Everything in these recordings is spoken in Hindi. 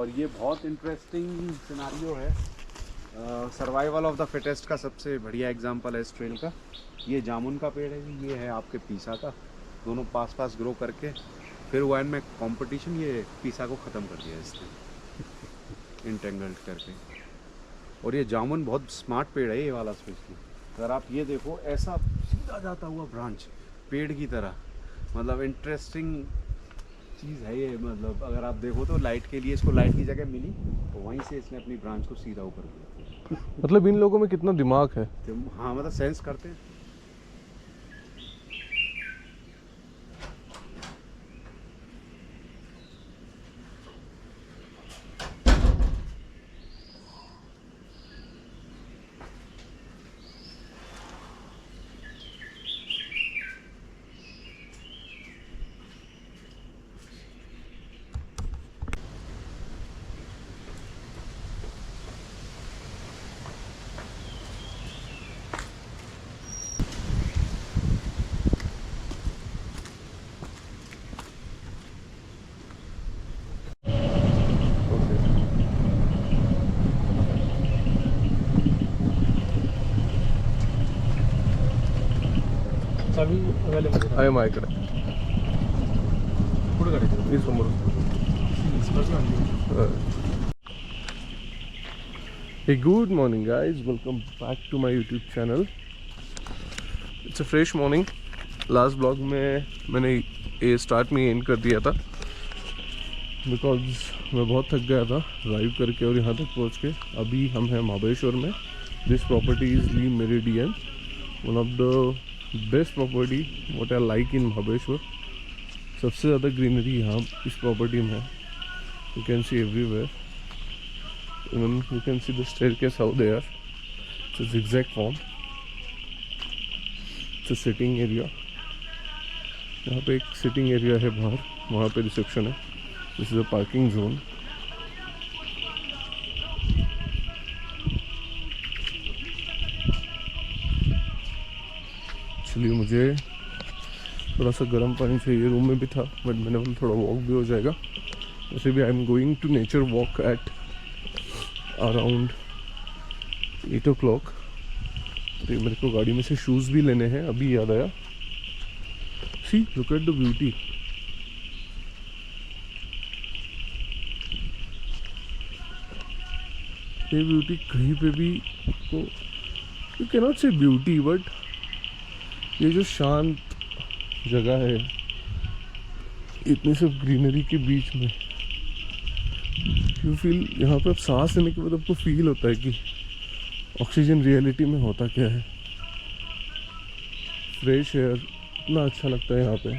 और ये बहुत इंटरेस्टिंग सिनारियो है। सर्वाइवल ऑफ द फिटेस्ट का सबसे बढ़िया एग्जांपल है इस ट्रेल का। ये जामुन का पेड़ है जी, ये है आपके पीसा का, दोनों पास पास ग्रो करके फिर हुआ इनमें कंपटीशन, ये पीसा को ख़त्म कर दिया इसने इंटेंगल्ड करके। और ये जामुन बहुत स्मार्ट पेड़ है ये वाला स्पेशली। अगर आप ये देखो ऐसा सीधा जाता हुआ ब्रांच पेड़ की तरह, मतलब इंटरेस्टिंग चीज़ है ये। मतलब अगर आप देखो तो लाइट के लिए इसको लाइट की जगह मिली तो वहीं से इसने अपनी ब्रांच को सीधा ऊपर किया। मतलब इन लोगों में कितना दिमाग है। तो हाँ, मतलब सेंस करते हैं। चावी अवेलेबल आहे माझ्याकडे पुढे काढायचं मी समोर. Hey, good morning guys, welcome back to my YouTube channel. It's a fresh morning. Last vlog में मैंने ये स्टार्ट में एंड कर दिया था बिकॉज मैं बहुत थक गया था ड्राइव करके और यहाँ तक पहुँच के. अभी हम हैं महाबलेश्वर में. This property is Lee meridian, one of the best property what I like in Mahabaleshwar. सबसे ज़्यादा ग्रीनरी यहाँ इस प्रॉपर्टी में है. You can see everywhere, even you can see the staircase out there. It's a zigzag form. It's a sitting area. यहाँ पे एक सिटिंग एरिया है बाहर, वहाँ पे रिसेप्शन है. This is a parking zone. Actually मुझे थोड़ा सा गर्म पानी चाहिए, रूम में भी था बट मैंने बोला थोड़ा वॉक भी हो जाएगा. वैसे भी I am going to nature walk at around 8 o'clock. तो मेरे को गाड़ी में से शूज़ भी लेने हैं, अभी याद आया. See look at the beauty. ये ब्यूटी कहीं पे भी को यू कैन नॉट से ब्यूटी, बट ये जो शांत जगह है इतनी सब ग्रीनरी के बीच में, यू फील यहाँ पे आप सांस लेने के बाद आपको फील होता है कि ऑक्सीजन रियलिटी में होता क्या है. फ्रेश एयर इतना अच्छा लगता है यहाँ पे.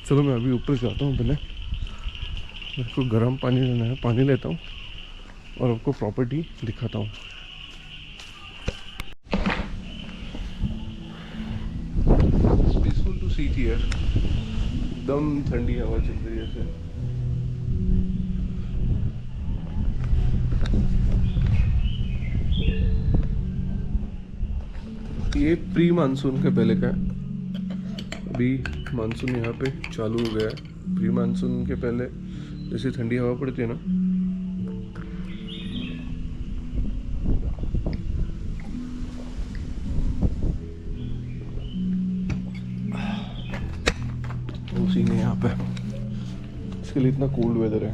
चलो मैं अभी ऊपर जाता हूँ. पहले मेरे को गर्म पानी लेना है, पानी लेता हूँ और आपको प्रॉपर्टी दिखाता हूँ. सीट हियर, एकदम ठंडी हवा चल रही है. ये प्री मानसून के पहले का है. अभी मानसून यहाँ पे चालू हो गया है. प्री मानसून के पहले जैसे ठंडी हवा पड़ती है ना, उसी ने यहाँ पे, इसके लिए इतना कोल्ड वेदर है.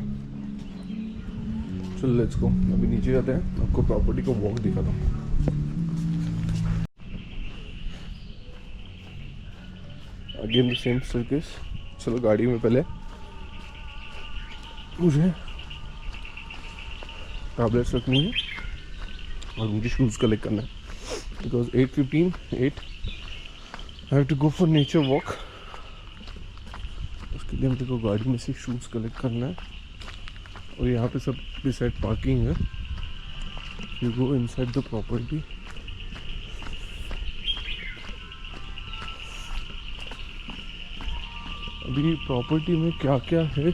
चलो लेट्स गो. अभी नीचे जाते हैं, आपको प्रॉपर्टी को वॉक दिखाता हूँ. Again the same staircase. चलो गाड़ी में पहले मुझे टैबलेट्स रखनी है और मुझे शूज़ कलेक्ट करना है because 8:15 I have to go for nature walk. उसके लिए मेरे को गाड़ी में से शूज़ कलेक्ट करना है. और यहाँ पे सब बिसाइड पार्किंग है. You go inside the property. अभी प्रॉपर्टी में क्या क्या है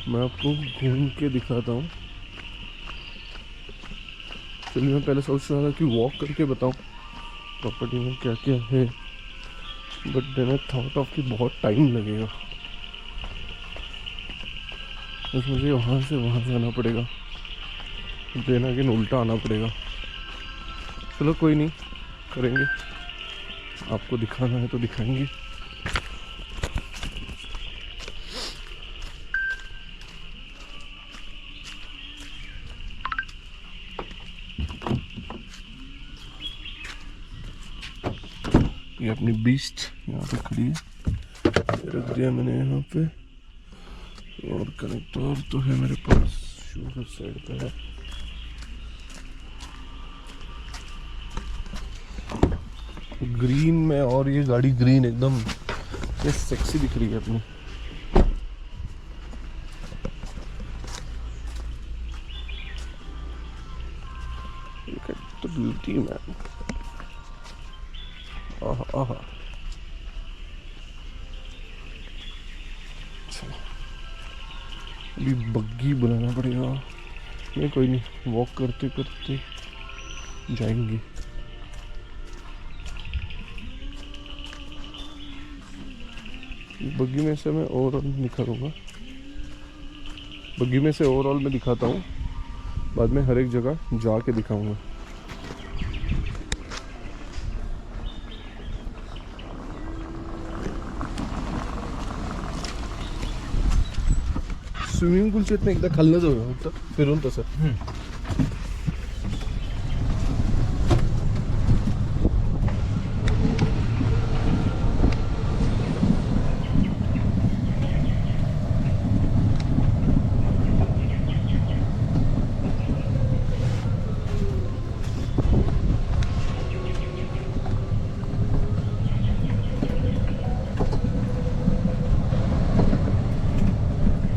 मैं आपको घूम के दिखाता हूँ. एक्चुअली मैं पहले सोच रहा था कि वॉक करके बताऊँ प्रॉपर्टी में क्या क्या है, but then I thought of कि बहुत टाइम लगेगा, बस मुझे वहाँ से वहाँ जाना पड़ेगा, देन अगेन उल्टा आना पड़ेगा। चलो कोई नहीं, करेंगे, आपको दिखाना है तो दिखाएंगे। ये अपनी बीस्ट यहाँ पे खड़ी है, रख दिया मैंने यहाँ पे, और कनेक्टर तो है मेरे पास, शू साइड पे है। ग्रीन में, और ये गाड़ी ग्रीन एकदम ये सेक्सी दिख रही है अपनी। Look at the beauty, man. आहा आहा। अभी बग्गी बुलाना पड़ेगा। नहीं कोई नहीं, वॉक करते करते जाएंगे। बग्गी में से मैं ओवरऑल दिखाऊंगा, बग्गी में से ओवरऑल मैं दिखाता हूँ, बाद में हर एक जगह जाके दिखाऊंगा। स्विमिंग पूलचे इथनं एकदा खाल्लं जाऊया फक्त फिरून तसं।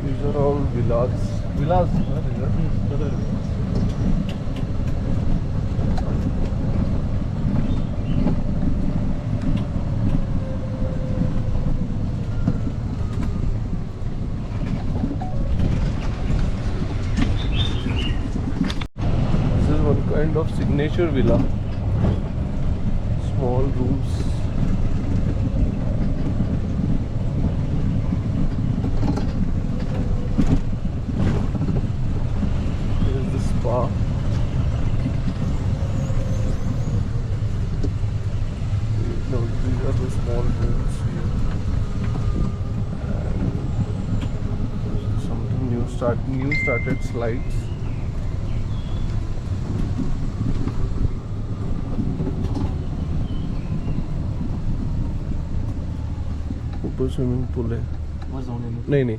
These are all villas. Villas, not villas. This is one kind of signature villa. Small rooms. Here's the spa. No, these are the small rooms here. And something new started slides. ऊपर स्विमिंग पूल है। नहीं नहीं,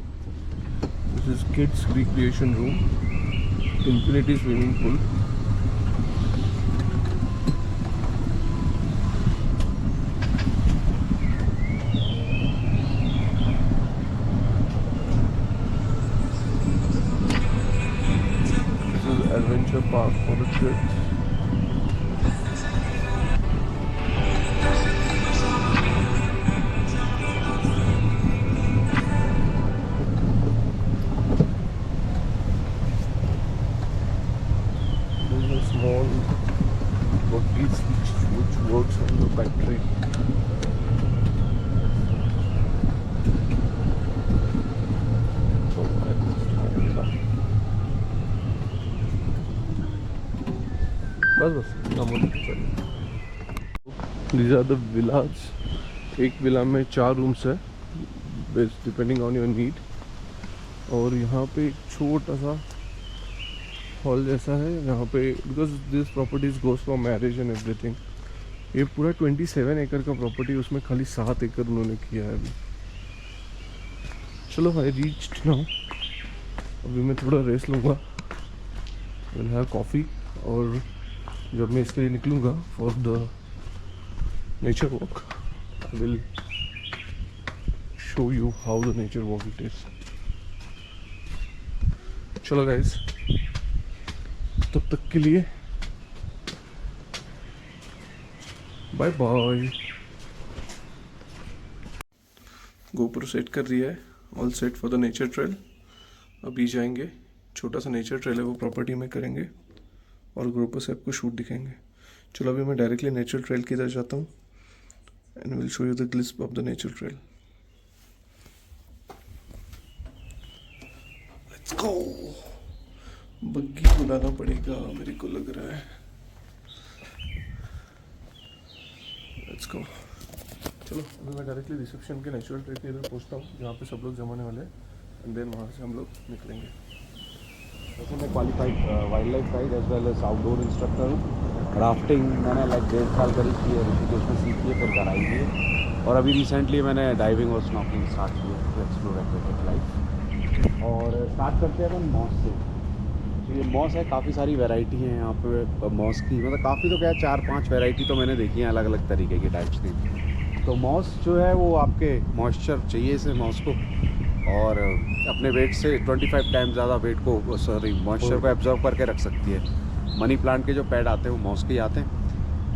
this is kids recreation room, infinity swimming pool. This is adventure park for the kids. Small buggies which works on the battery. So बस These are the villas. एक विला में 4 रूम्स है, डिपेंडिंग ऑन योर नीड। और यहाँ पे एक छोटा सा हॉल जैसा है यहाँ पे, because this properties goes for marriage and everything. ये पूरा 27 एकड़ का प्रॉपर्टी, उसमें खाली 7 एकड़ उन्होंने किया है अभी। चलो आई रीच्ड नाउ, अभी मैं थोड़ा रेस्ट लूँगा, विल हैव कॉफ़ी, और जब मैं इसके लिए निकलूँगा for the nature walk, I will show you how the nature walk it is. चलो गाइज, तब तक के लिए बाय बाय। गोप्रो सेट कर दिया है, all set for the nature trail. अभी जाएंगे, छोटा सा नेचर ट्रेल है वो प्रॉपर्टी में करेंगे, और ग्रुपर से आपको शूट दिखाएंगे। चलो अभी मैं डायरेक्टली नेचुरल ट्रेल की तरफ जाता हूँ and will show you the glimpse of the natural trail. Let's go. Buggy बुलाना पड़ेगा मेरे को लग रहा है। Let's go. चलो अभी मैं डायरेक्टली रिसेप्शन के नेचुरल ट्रेल के इधर पहुँचता हूँ जहाँ पे सब लोग जमा होने वाले हैं एंड देन वहाँ से हम लोग निकलेंगे। वैसे मैं qualified wildlife guide as well as outdoor instructor हूँ। राफ्टिंग मैंने लाइक 1.5 साल करीब की है, ऋषिकेश में सीखी है, फिर घर आई है। और अभी रिसेंटली मैंने डाइविंग और स्नॉर्कलिंग स्टार्ट की है टू एक्सप्लोर एक्वेटिक लाइफ। और स्टार्ट करते हैं अपन मॉस से। तो ये मॉस है, काफ़ी सारी वैरायटी है यहाँ पे मॉस की, मतलब काफ़ी तो क्या 4-5 वैरायटी तो मैंने देखी है अलग अलग तरीके की टाइप्स की। तो मॉस जो है वो आपके मॉइस्चर चाहिए इसे मॉस को, और अपने वेट से 25 टाइम्स ज़्यादा वेट को मॉइस्चर को एब्जॉर्व करके रख सकती है। मनी प्लांट के जो पैड आते हैं वो मॉस के ही आते हैं।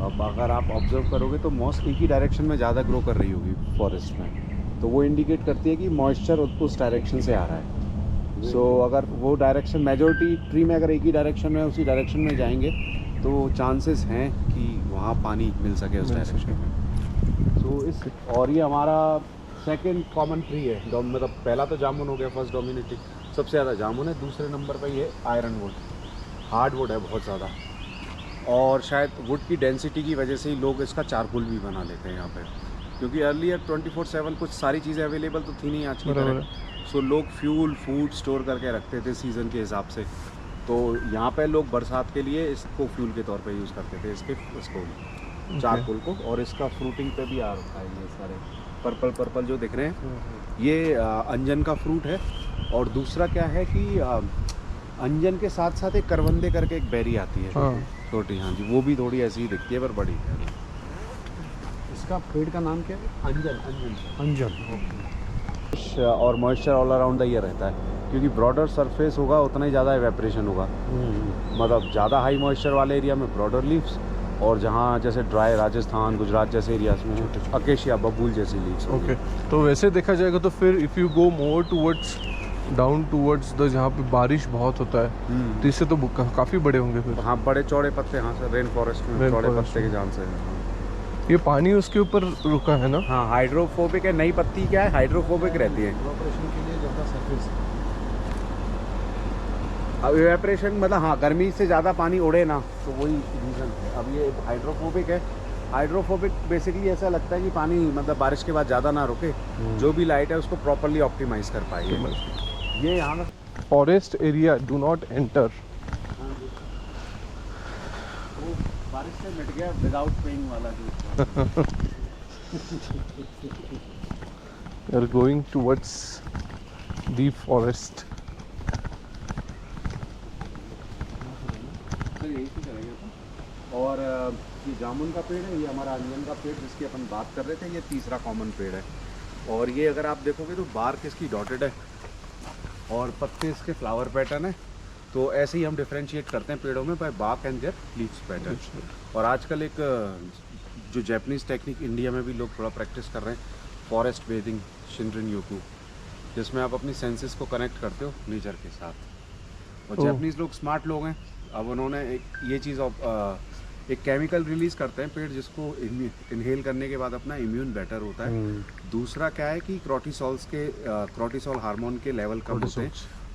अब अगर आप ऑब्जर्व करोगे तो मॉस एक ही डायरेक्शन में ज़्यादा ग्रो कर रही होगी फॉरेस्ट में, तो वो इंडिकेट करती है कि मॉइस्चर उस डायरेक्शन से आ रहा है। सो अगर वो डायरेक्शन मेजॉरिटी ट्री में अगर एक ही डायरेक्शन में उसी डायरेक्शन में जाएंगे तो चांसेस हैं कि वहाँ पानी मिल सके उस डायरेक्शन में। तो इस और ये हमारा सेकंड कॉमन ट्री है, मतलब पहला तो जामुन हो गया, फर्स्ट डोमिनेटिंग सबसे ज़्यादा जामुन है। दूसरे नंबर पर ये आयरन वुड, हार्ड वुड है बहुत ज़्यादा, और शायद वुड की डेंसिटी की वजह से ही लोग इसका चारकोल भी बना लेते हैं यहाँ पे, क्योंकि अर्लियर 24/7 कुछ सारी चीज़ें अवेलेबल तो थी नहीं आज की तरह। सो लोग फ्यूल फूड स्टोर करके रखते थे सीज़न के हिसाब से। तो यहाँ पे लोग बरसात के लिए इसको फ्यूल के तौर पे यूज़ करते थे, इसको चारकोल को। और इसका फ्रूटिंग पे भी आ रखा है, ये सारे पर्पल जो दिख रहे हैं ये अंजन का फ्रूट है। और दूसरा क्या है कि अंजन के साथ साथ एक करवंदे करके एक बेरी आती है छोटी, हाँ जी, वो भी थोड़ी ऐसी ही दिखती है पर बड़ी है। इसका पेड़ का नाम क्या है? अंजन। और moisture all around the year रहता है, क्योंकि ब्रॉडर सरफेस होगा उतना ही ज़्यादा इवेपोरेशन होगा। मतलब ज़्यादा हाई मॉइस्चर वाले एरिया में ब्रॉडर लीव्स, और जहाँ जैसे ड्राई राजस्थान गुजरात जैसे एरियाज में अकेशिया बबूल जैसी लीव्स। ओके, तो वैसे देखा जाएगा तो फिर if you go more towards down towards the जहाँ पे बारिश बहुत होता है तो इससे तो काफ़ी बड़े होंगे फिर। हाँ, बड़े चौड़े पत्ते, हाँ सर, रेन फॉरेस्ट में चौड़े पत्ते के जान से है। ये पानी उसके ऊपर रुका है ना? हाँ, हाइड्रोफोबिक है। नई पत्ती क्या है, हाइड्रोफोबिक रहती है। इवेपोरेशन के लिए ज़्यादा सरफेस, अब इवेपोरेशन मतलब हाँ गर्मी से ज़्यादा पानी उड़े ना, तो वही रीज़न है। अब ये हाइड्रोफोबिक है। हाइड्रोफोबिक बेसिकली ऐसा लगता है कि पानी मतलब बारिश के बाद ज़्यादा ना रुके, जो भी लाइट है उसको प्रॉपरली ऑप्टिमाइज कर पाए। ये यहाँ का forest area do not enter. वो बारिश से मिट गया विदाउट पेइंग वाला जो we are going towards deep forest. और ये जामुन का पेड़ है, ये हमारा अंजन का पेड़ जिसकी अपन बात कर रहे थे, ये तीसरा कॉमन पेड़ है। और ये अगर आप देखोगे तो बार्क इसकी डॉटेड है और पत्ते इसके फ्लावर पैटर्न है। तो ऐसे ही हम डिफरेंशिएट करते हैं पेड़ों में by bark and their leaves pattern. और आजकल एक जो जैपनीज़ टेक्निक इंडिया में भी लोग थोड़ा प्रैक्टिस कर रहे हैं, फॉरेस्ट बेथिंग शिनरिन योकू, जिसमें आप अपनी सेंसेस को कनेक्ट करते हो नेचर के साथ। और जैपनीज़ लोग स्मार्ट लोग हैं। अब उन्होंने ये चीज़ एक केमिकल रिलीज़ करते हैं पेड़, जिसको इनहेल करने के बाद अपना इम्यून बेटर होता है। दूसरा क्या है कि क्रोटिसोल हार्मोन के लेवल कम होते हैं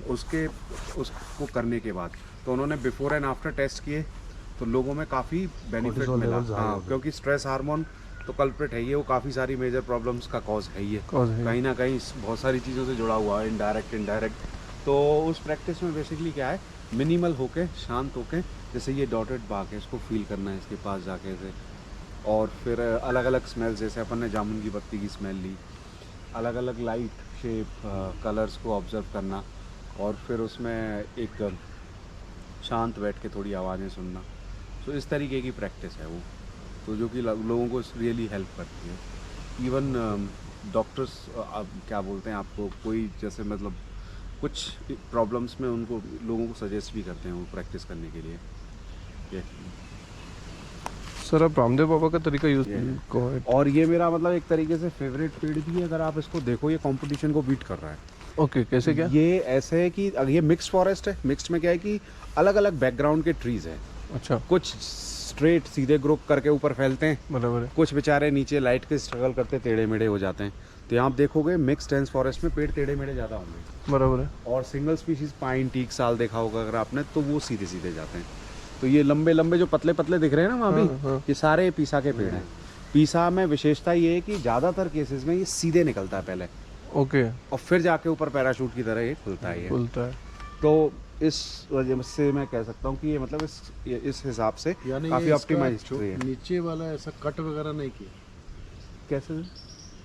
उसको करने के बाद। तो उन्होंने बिफोर एंड आफ्टर टेस्ट किए तो लोगों में काफ़ी बेनिफिट मिला। हाँ, क्योंकि स्ट्रेस हार्मोन तो कल्प्रिट है, ये वो काफ़ी सारी मेजर प्रॉब्लम्स का कॉज है ये, कहीं ना कहीं बहुत सारी चीज़ों से जुड़ा हुआ है, इनडायरेक्ट। तो उस प्रैक्टिस में बेसिकली क्या है, मिनिमल होके शांत होके, जैसे ये डॉटेड बाग है इसको फील करना है इसके पास जाके से। और फिर अलग अलग स्मेल, जैसे अपन ने जामुन की पत्ती की स्मेल ली, अलग अलग लाइट शेप कलर्स को ऑब्जर्व करना, और फिर उसमें एक शांत बैठ के थोड़ी आवाज़ें सुनना। तो इस तरीके की प्रैक्टिस है वो, तो जो कि लोगों को रियली हेल्प करती है। इवन डॉक्टर्स क्या बोलते हैं आपको, कोई जैसे मतलब कुछ प्रॉब्लम्स में उनको लोगों को सजेस्ट भी करते हैं वो प्रैक्टिस करने के लिए। सर आप रामदेव बाबा का तरीका यूज़ और ये मेरा मतलब एक तरीके से फेवरेट पेड़ भी है। अगर आप इसको देखो, ये कंपटीशन को बीट कर रहा है। ओके, कैसे क्या? ये ऐसे है कि ये मिक्स्ड फॉरेस्ट है। मिक्स्ड में क्या है कि अलग अलग बैकग्राउंड के ट्रीज़ हैं। अच्छा कुछ स्ट्रेट सीधे ग्रो करके ऊपर फैलते हैं, बराबर है। कुछ बेचारे नीचे लाइट के स्ट्रगल करते टेढ़े मेढ़े हो जाते हैं। तो यहाँ आप देखोगे मिक्स डेंस फॉरेस्ट में पेड़ टेढ़े मेढ़े ज़्यादा होंगे, बराबर है। और सिंगल स्पीशीज पाइन टीक साल देखा होगा अगर आपने, तो वो सीधे सीधे जाते हैं। तो ये लंबे लंबे जो पतले पतले दिख रहे हैं ना वहाँ भी, हाँ। ये सारे पीसा के पेड़ हैं। पीसा में विशेषता ये है कि ज़्यादातर केसेस में ये सीधे निकलता है पहले, ओके, और फिर जाके ऊपर पैराशूट की तरह ये खुलता है। ये खुलता है। तो इस वजह से मैं कह सकता हूँ कि ये मतलब इस हिसाब से यानी काफ़ी ये ऑप्टिमाइज इसका है। नीचे वाला ऐसा कट वगैरह नहीं किया, कैसे?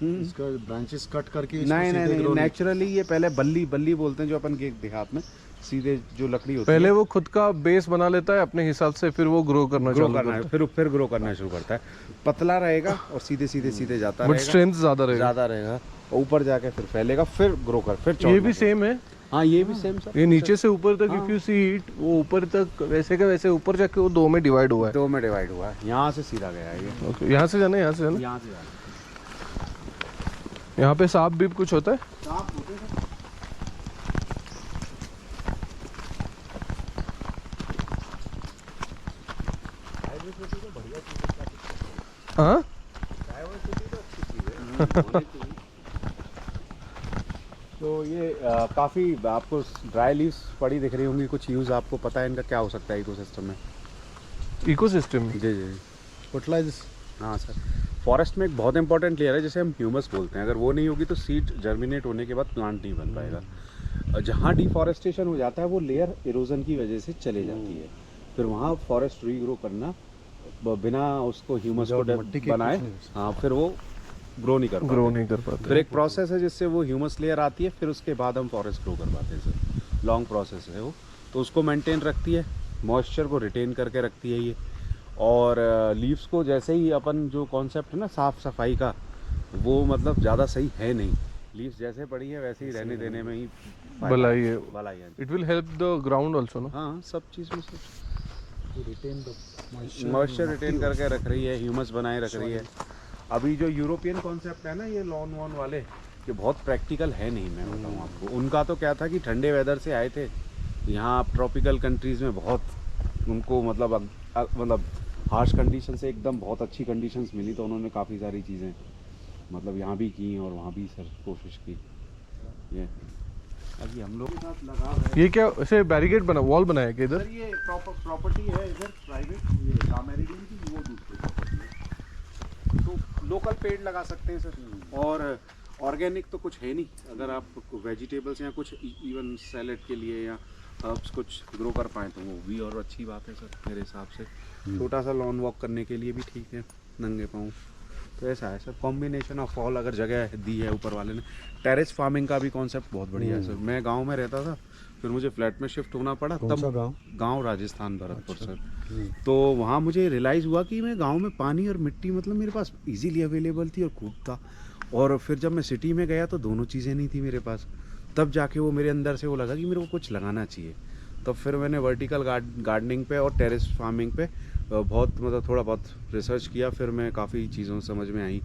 इसका ब्रांचेस कट करके इसको नहीं सीधे नहीं grow नहीं नेचुरली ये पहले बल्ली बल्ली बोलते हैं जो अपन के देहात में सीधे जो लकड़ी होती पहले है, वो खुद का बेस बना लेता है अपने हिसाब से, फिर वो ग्रो करना ग्रो चालू करना करता है, फिर ग्रो करना शुरू करता है। पतला रहेगा और सीधे सीधे सीधे जाता है, बट रहेगा, स्ट्रेंथ ज्यादा रहेगा। ज़्यादा रहेगा, और ऊपर जाके फिर फैलेगा, फिर ग्रो कर, फिर ये चौड़ा भी सेम है, हाँ ये भी सेम सर। ये नीचे से ऊपर तक हाँ। इफ यू सी इट, वो ऊपर तक वैसे का वैसे ऊपर जाके वो दो में डिवाइड हुआ है। दो में डिवाइड हुआ है, यहाँ से सीधा गया है ये, ओके, यहाँ से जाना है, यहाँ से जाना है। यहाँ से जाना है। यहाँ पे सांप भी कुछ होता है। सांप होते हैं सर। हाँ, तो ये काफ़ी आपको ड्राई लीव्स पड़ी दिख रही होंगी, कुछ यूज़ आपको पता है इनका क्या हो सकता है इकोसिस्टम में? इकोसिस्टम। जी जी फर्टिलाइजर्स। हाँ सर, फॉरेस्ट में एक बहुत इंपॉर्टेंट लेयर है जिसे हम ह्यूमस बोलते हैं। अगर वो नहीं होगी तो सीड जर्मिनेट होने के बाद प्लांट नहीं बन पाएगा। जहाँ डिफॉरेस्टेशन हो जाता है वो लेयर इरोजन की वजह से चले जाती है, फिर वहाँ फॉरेस्ट रीग्रो करना बिना उसको ह्यूमस को मट्टी के बनाए, कुछ नहीं। हाँ फिर वो ग्रो नहीं कर ग्रो पाते। नहीं कर पाते। फिर एक प्रोसेस है जिससे वो ह्यूमस लेयर आती है, फिर उसके बाद हम फॉरेस्ट ग्रो कर पाते हैं सर। लॉन्ग प्रोसेस है वो, तो उसको मेंटेन रखती है, मॉइस्चर को रिटेन करके रखती है ये। और लीव्स को जैसे ही अपन जो कॉन्सेप्ट है ना साफ़ सफाई का, वो मतलब ज़्यादा सही है नहीं। लीव्स जैसे पड़ी है वैसे ही रहने देने में ही भलाई है। भलाई है। It will help the ground also ना। हाँ सब चीज़ में सब रिटेन द मॉइस्चर रिटेन करके रख रही है, ह्यूमस बनाए रख रही है। अभी जो यूरोपियन कॉन्सेप्ट है ना ये लॉन वॉन वाले, ये बहुत प्रैक्टिकल है नहीं, मैं बताऊँ आपको। उनका तो क्या था कि ठंडे वेदर से आए थे यहाँ, आप ट्रॉपिकल कंट्रीज़ में बहुत उनको मतलब हार्श कंडीशन से एकदम बहुत अच्छी कंडीशंस मिली, तो उन्होंने काफ़ी सारी चीज़ें मतलब यहाँ भी की और वहाँ भी सर कोशिश की। ये अभी हम लोग के साथ लगाव है। ये क्या ऐसे बैरिकेड बना, वॉल बनाया क्या इधर? सर ये प्रॉपर्टी है इधर प्राइवेट, ये कामेरिडियन की, वो दूसरी प्रॉपर्टी है, तो लोकल पेड़ लगा सकते हैं सर। और ऑर्गेनिक तो कुछ है नहीं, अगर आप वेजिटेबल्स या कुछ इवन सैलेड के लिए या हर्ब्स कुछ ग्रो कर पाएँ तो वो भी और अच्छी बात है सर मेरे हिसाब से। छोटा सा लॉन वॉक करने के लिए भी ठीक है नंगे पाँव। तो ऐसा है सर, कॉम्बिनेशन ऑफ ऑल। अगर जगह दी है ऊपर वाले ने, टेरेस फार्मिंग का भी कॉन्सेप्ट बहुत बढ़िया है सर। मैं गांव में रहता था, फिर मुझे फ्लैट में शिफ्ट होना पड़ा। कौन सा गाँव? गांव राजस्थान भरतपुर सर। तो वहाँ मुझे रियलाइज़ हुआ कि मैं गांव में पानी और मिट्टी मतलब मेरे पास इजीली अवेलेबल थी और खूब था। और फिर जब मैं सिटी में गया तो दोनों चीज़ें नहीं थी मेरे पास, तब जाके वो मेरे अंदर से वो लगा कि मेरे को कुछ लगाना चाहिए। तो फिर मैंने वर्टिकल गार्डनिंग पे और टेरेस फार्मिंग पे बहुत मतलब थोड़ा बहुत रिसर्च किया। फिर मैं काफ़ी चीज़ों समझ में आई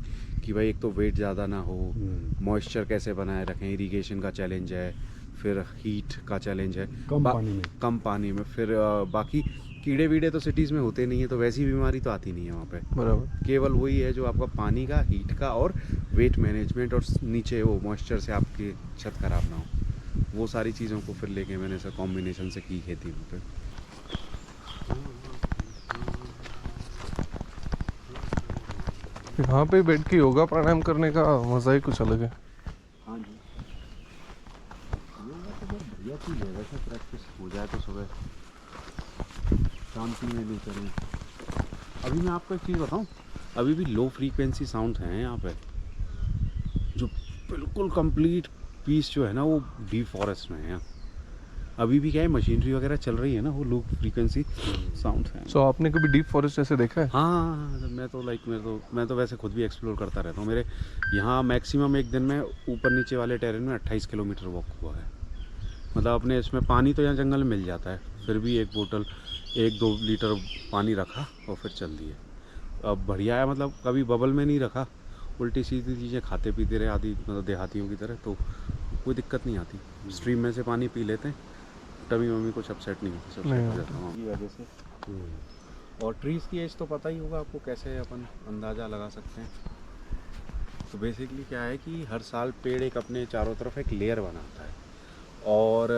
कि भाई एक तो वेट ज़्यादा ना हो, मॉइस्चर कैसे बनाए रखें, इरिगेशन का चैलेंज है, फिर हीट का चैलेंज है कम पानी में। फिर बाकी कीड़े वीड़े तो सिटीज़ में होते नहीं है, तो वैसी बीमारी तो आती नहीं है वहाँ पे। बराबर। केवल वही है जो आपका पानी का, हीट का और वेट मैनेजमेंट, और नीचे वो मॉइस्चर से आपकी छत खराब ना हो। वो सारी चीज़ों को फिर लेके मैंने सर कॉम्बिनेशन से की खेती वहाँ पे। यहाँ पे बैठ के योगा प्राणायाम करने का मज़ा ही कुछ अलग है। हाँ जी, योगा तो बहुत बढ़िया चीज़ है वैसे, प्रैक्टिस हो जाए तो सुबह शांति में भी करें। अभी मैं आपको एक चीज़ बताऊँ, अभी भी लो फ्रीक्वेंसी साउंड हैं यहाँ पे, जो बिल्कुल कंप्लीट पीस जो है ना वो डीप फॉरेस्ट में है यहाँ। अभी भी क्या है, मशीनरी वगैरह चल रही है ना, वो लो फ्रीक्वेंसी साउंड है। सो आपने कभी डीप फॉरेस्ट ऐसे देखा है? हाँ, मैं तो वैसे खुद भी एक्सप्लोर करता रहता हूँ। मेरे यहाँ मैक्सिमम एक दिन में ऊपर नीचे वाले टेरेन में 28 किलोमीटर वॉक हुआ है। मतलब अपने इसमें पानी तो यहाँ जंगल में मिल जाता है, फिर भी एक बोतल 1-2 लीटर पानी रखा और फिर चल दिए। अब बढ़िया है, मतलब कभी बबल में नहीं रखा, उल्टी सीधी चीज़ें खाते पीते रहे आदि, मतलब देहातियों की तरह, तो कोई दिक्कत नहीं आती। स्ट्रीम में से पानी पी लेते हैं, टमी वमी कुछ अपसेट नहीं होती, सब सेट हो जाता है की वजह से। और ट्रीज़ की एज तो पता ही होगा आपको, कैसे अपन अंदाज़ा लगा सकते हैं। तो बेसिकली क्या है कि हर साल पेड़ एक अपने चारों तरफ एक लेयर बनाता है, और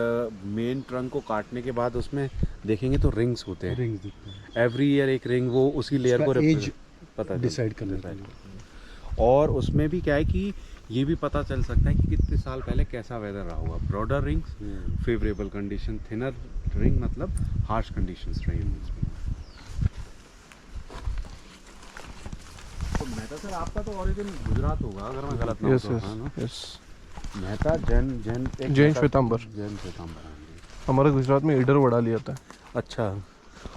मेन ट्रंक को काटने के बाद उसमें देखेंगे तो रिंग्स होते हैं। रिंग्स दिखते हैं, एवरी ईयर एक रिंग वो उसी लेयर को एज पता डिसाइड करने के decide लिए। करता है। और उसमें भी क्या है कि ये भी पता चल सकता है कि कितने साल पहले कैसा वेदर रहा होगा। Broader rings favourable condition, thinner ring मतलब हार्श कंडीशंस रही होंगी। तो मेहता सर आपका तो ओरिजिन गुजरात होगा अगर मैं गलत ना हूँ यस तो, यस हाँ ना? यस। मेहता जैन जैन श्वेतांबर। जैन श्वेतांबर, हाँ जी। हमारे गुजरात में ईडर वड़ा लिया था। अच्छा,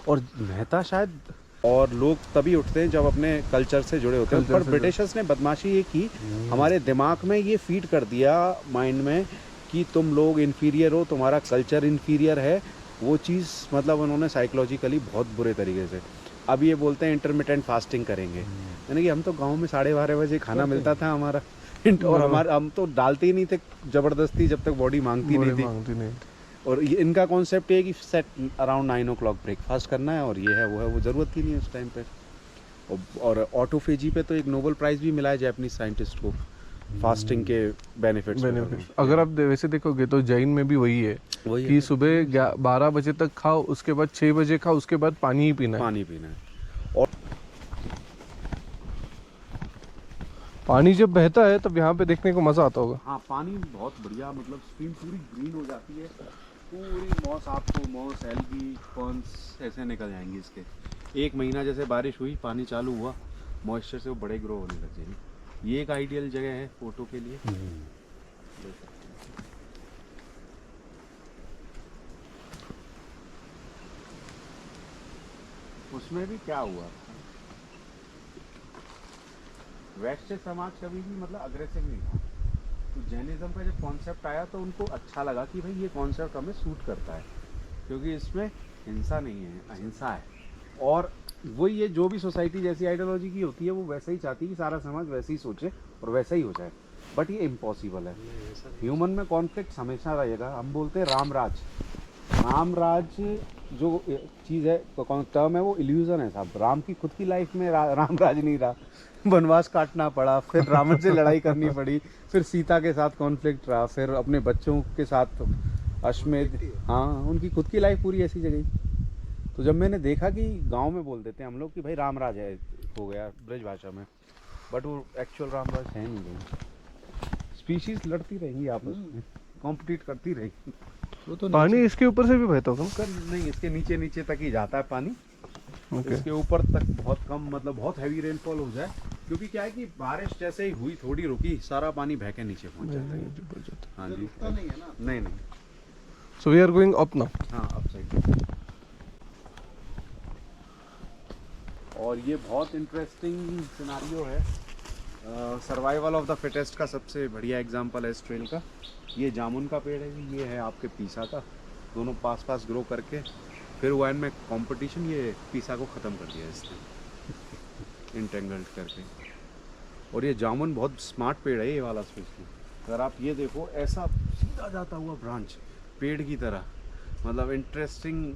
और मेहता शायद, और लोग तभी उठते हैं जब अपने कल्चर से जुड़े होते हैं। कल्चर पर से ब्रिटिशर्स ने बदमाशी ये की, हमारे दिमाग में ये फीड कर दिया माइंड में कि तुम लोग इन्फीरियर हो, तुम्हारा कल्चर इन्फीरियर है। वो चीज़ मतलब उन्होंने साइकोलॉजिकली बहुत बुरे तरीके से, अब ये बोलते हैं इंटरमिटेंट फास्टिंग करेंगे। यानी कि हम तो गांव में 12:30 बजे खाना मिलता था हमारा, और हम तो डालते ही नहीं थे ज़बरदस्ती जब तक बॉडी मांगती नहीं थी। और ये इनका कॉन्सेप्ट है कि सेट अराउंड 9 o'clock ब्रेकफास्ट करना है, और ये है वो है, वो ज़रूरत ही नहीं है उस टाइम पे। और ऑटोफेजी पे तो एक नोबेल प्राइज़ भी मिला है जापानीज साइंटिस्ट को, फास्टिंग के बेनिफिट्स। अगर आप वैसे देखोगे तो जैन में भी वही है वही कि सुबह 12 बजे तक खाओ, उसके बाद 6 बजे खाओ, उसके बाद पानी ही पीना है। पानी पीना है। और पानी जब बहता है तब यहाँ पे देखने को मज़ा आता होगा। हाँ, पानी बहुत बढ़िया, मतलब स्ट्रीम पूरी ग्रीन हो जाती है, पूरी मॉस, आपको मॉस, एल्गी, फर्न्स ऐसे निकल जाएंगी इसके। 1 महीना जैसे बारिश हुई, पानी चालू हुआ, मॉइस्चर से वो बड़े ग्रो होने लग जाएंगे। ये एक आइडियल जगह है फोटो के लिए। उसमें भी क्या हुआ, वैश्य समाज कभी भी मतलब अग्रेसिव नहीं था। तो जैनिज्म का जब कॉन्सेप्ट आया तो उनको अच्छा लगा कि भाई ये कॉन्सेप्ट हमें सूट करता है, क्योंकि इसमें हिंसा नहीं है, अहिंसा है। और वही ये जो भी सोसाइटी जैसी आइडियोलॉजी की होती है वो वैसा ही चाहती है कि सारा समाज वैसे ही सोचे और वैसा ही हो जाए, बट ये इम्पॉसिबल है। ह्यूमन में कॉन्फ्लिक्ट हमेशा रहेगा। हम बोलते हैं रामराज, रामराज जो चीज़ है, टर्म है, वो इल्यूजन है साहब। राम की खुद की लाइफ में रामराज नहीं रहा, वनवास काटना पड़ा, फिर रावण से लड़ाई करनी पड़ी, फिर सीता के साथ कॉन्फ्लिक्ट रहा, फिर अपने बच्चों के साथ अश्वमेध, हाँ, उनकी खुद की लाइफ पूरी ऐसी जगह। तो जब मैंने देखा कि गांव में बोल देते हैं हम लोग कि भाई रामराज है, हो गया ब्रज भाषा में, बट वो एक्चुअल रामराज है नहीं गई। स्पीशीज लड़ती रहेंगी आपस में, कॉम्पिटिट करती रहेगी। वो तो पानी इसके ऊपर से भी बहता होगा ऊपर नहीं, इसके नीचे नीचे तक ही जाता है पानी। ओके। इसके ऊपर तक बहुत कम, मतलब बहुत हैवी रेनफॉल हो जाए, क्योंकि क्या है कि बारिश जैसे ही हुई, थोड़ी रुकी, सारा पानी बह के नीचे पहुंच जाता है। हाँ जी, रुकता नहीं है ना। नहीं। So we are going up now. हाँ, अप साइड। और ये बहुत इंटरेस्टिंग सिनारियो है। सर्वाइवल ऑफ द फिटेस्ट का सबसे बढ़िया एग्जांपल है इस ट्रेल का। ये जामुन का पेड़ है, ये है आपके पीसा का, दोनों पास पास ग्रो करके फिर हुआ इनमें कंपटीशन, ये पीसा को ख़त्म कर दिया इसने इंटेंगल्ड करके। और ये जामुन बहुत स्मार्ट पेड़ है ये वाला स्पेशली। अगर आप ये देखो, ऐसा सीधा जाता हुआ ब्रांच पेड़ की तरह, मतलब इंटरेस्टिंग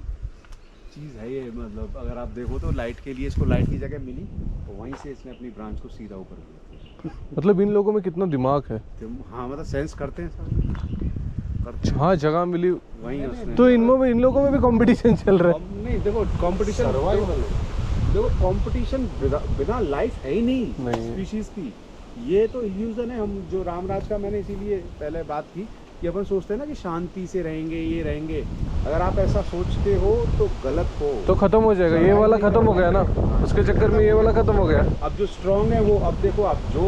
चीज़ है ये। मतलब अगर आप देखो तो लाइट के लिए इसको लाइट की जगह मिली, तो वहीं से इसने अपनी ब्रांच को सीधा ऊपर किया। मतलब इन लोगों में कितना दिमाग है। हाँ, मतलब सेंस करते हैं सब, करते हैं। हाँ, जगह मिली वहीं उसने तो इन लोगों में भी कंपटीशन चल रहा है। अब नहीं, देखो कंपटीशन, देखो कंपटीशन बिना लाइफ है ही नहीं स्पीशीज की। ये तो इल्यूजन है। हम जो रामराज का मैंने इसीलिए पहले बात की कि अपन सोचते हैं ना कि शांति से रहेंगे, ये रहेंगे। अगर आप ऐसा सोचते हो तो गलत हो, तो खत्म हो जाएगा। ये वाला खत्म हो गया ना, उसके चक्कर में ये वाला खत्म हो गया। अब जो स्ट्रांग है वो, अब देखो, अब जो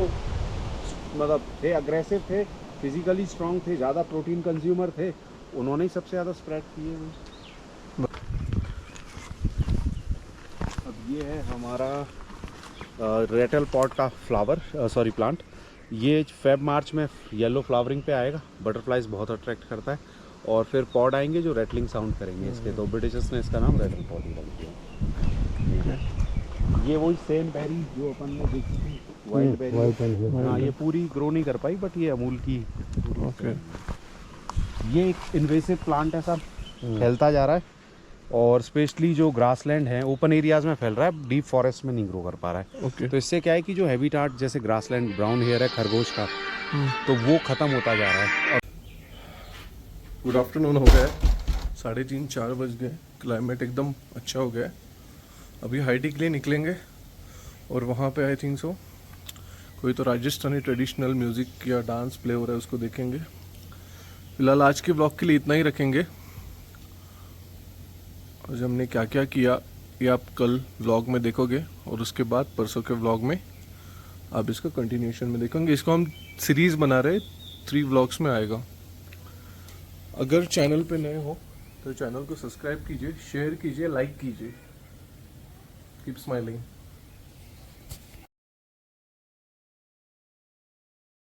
मतलब थे अग्रेसिव थे, फिजिकली स्ट्रांग थे, ज़्यादा प्रोटीन कंज्यूमर थे, उन्होंने ही सबसे ज़्यादा स्प्रेड किए हुए। अब ये है हमारा रेटल पॉट का प्लांट। ये फेब मार्च में येलो फ्लावरिंग पे आएगा, बटरफ्लाइज बहुत अट्रैक्ट करता है। और फिर पॉड आएंगे जो रेटलिंग साउंड करेंगे इसके, तो ब्रिटिशर्स ने इसका नाम रेटल पॉड ही रख दिया। ये वही सेम बेरी जो अपन ने देखी थी, वाइल्ड बेरी। हाँ, ये पूरी ग्रो नहीं कर पाई, बट ये अमूल की। ओके। ये एक इन्वेसिव प्लांट है साहब, फैलता जा रहा है। और स्पेशली जो ग्रासलैंड है ओपन एरियाज में फैल रहा है, डीप फॉरेस्ट में नहीं ग्रो कर पा रहा है। ओके। तो इससे क्या है कि जो हैबिटाट जैसे ग्रासलैंड ब्राउन हेयर है खरगोश का, तो वो ख़त्म होता जा रहा है। गुड आफ्टरनून हो गया है, 3:30-4 बज गए। क्लाइमेट एकदम अच्छा हो गया है। अभी हाइटी के लिए निकलेंगे और वहाँ पे आई थिंक सो कोई तो राजस्थानी ट्रेडिशनल म्यूज़िक या डांस प्ले हो रहा है, उसको देखेंगे। फिलहाल आज के ब्लॉग के लिए इतना ही रखेंगे। आज हमने क्या क्या किया ये आप कल व्लॉग में देखोगे और उसके बाद परसों के व्लॉग में आप इसका कंटिन्यूशन में देखेंगे। इसको हम सीरीज़ बना रहे, 3 व्लॉग्स में आएगा। अगर चैनल पे नए हो तो चैनल को सब्सक्राइब कीजिए, शेयर कीजिए, लाइक कीजिए। Keep smiling.